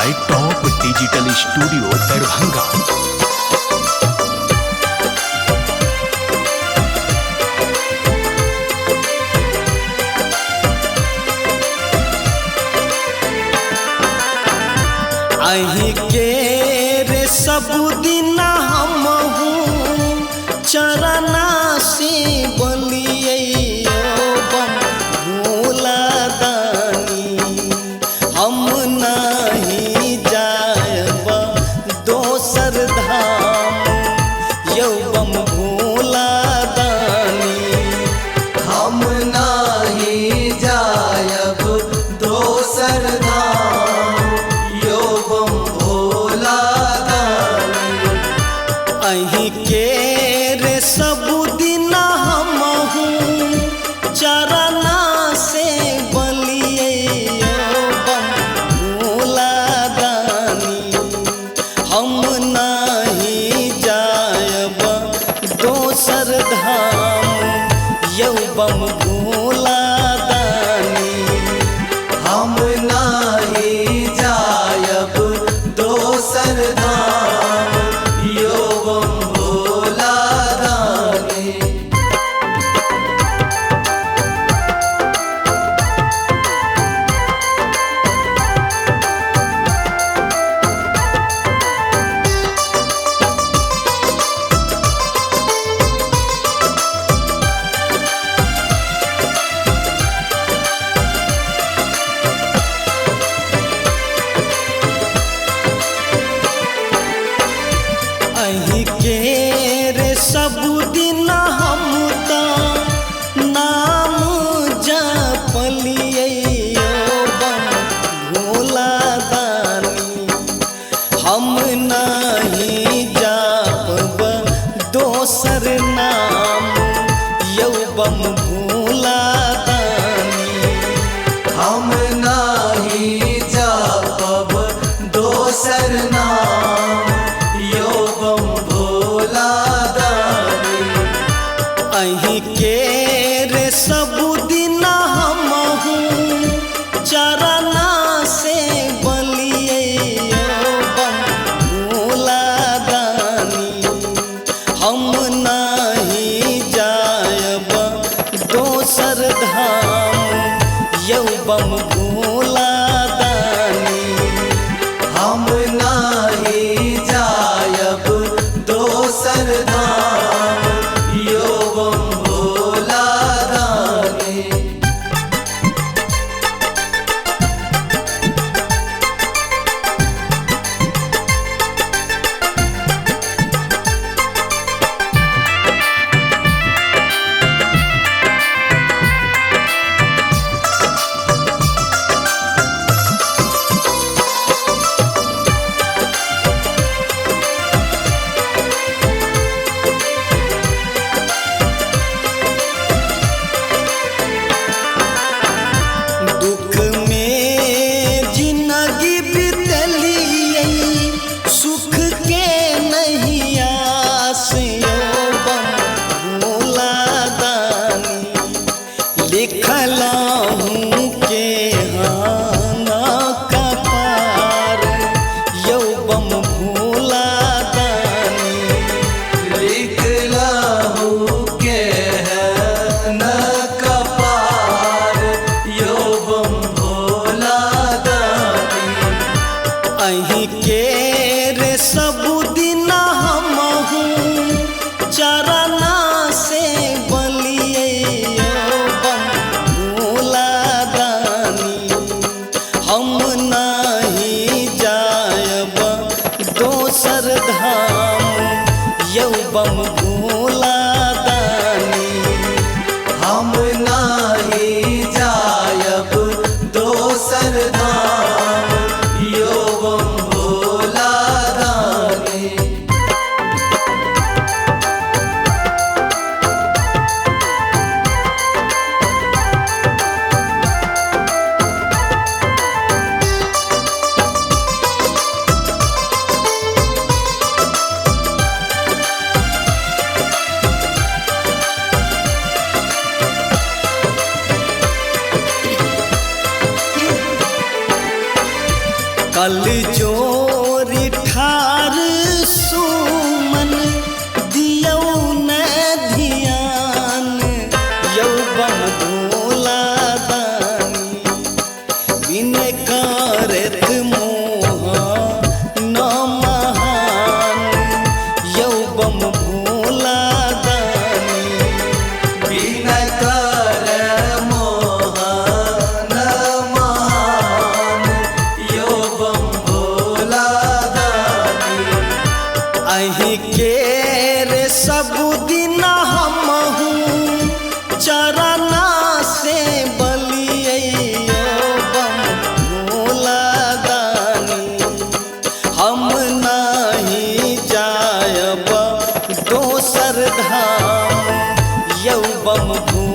By top digital studio Darbhanga. अही के रे सब दिन हम चरना से बलिए भोला दानी हम नहीं जायब दोसर धाम यौ बम भोला दानी हम नहीं जायब दोसर धाम यो बम भोला दानी। अही के रे सब दिन हम चरना से बलिए बम भोला दानी हम नहीं जायब दोसर धाम यौ बम भोला दानी हम नहीं जायब दोसर धाम यो बम भोला दानी। अही के रे सब दिन हम नाम जपलिए बम भोला दानी हम नहीं जापब दोसर नाम यौ बम भोला दानी हम नहीं जापब दोसर नाम यो बम भोला दानी। अही के रे सब दिन हम चरना से बलिए बम भोला दानी हम नहीं जायब दोसर धाम यौ बम भोला दानी हम नहीं जायब दोसर धाम यो बम भोला दानी। दुख में जिंदगी बितलिए सुख के नहीं आस यो बम भोला दानी लिखला हूँ के हाना कपार यौ बम भोला दानी लिखला हूँ के है न कपार यो बम भोला दानी। अही के रे सब दिन हम चरना से बलिए बम भोला दानी हम नहीं जायब दोसर धाम यौ बम भोला दानी हम नहीं जायब दोसर धाम यो बम भोला दानी। बल जोरी ठार सुमन दियौ न ध्यान यौ बम भोला दानी बिन करत मोह न महान यौ बम भोला दानी बिन कर मोह न महान यो बम भोला दानी अहीं के रे सब दिन हमहू चरना से बलियो बम भोला दानी हम नहीं जायब दोसर धाम यौ बम भोला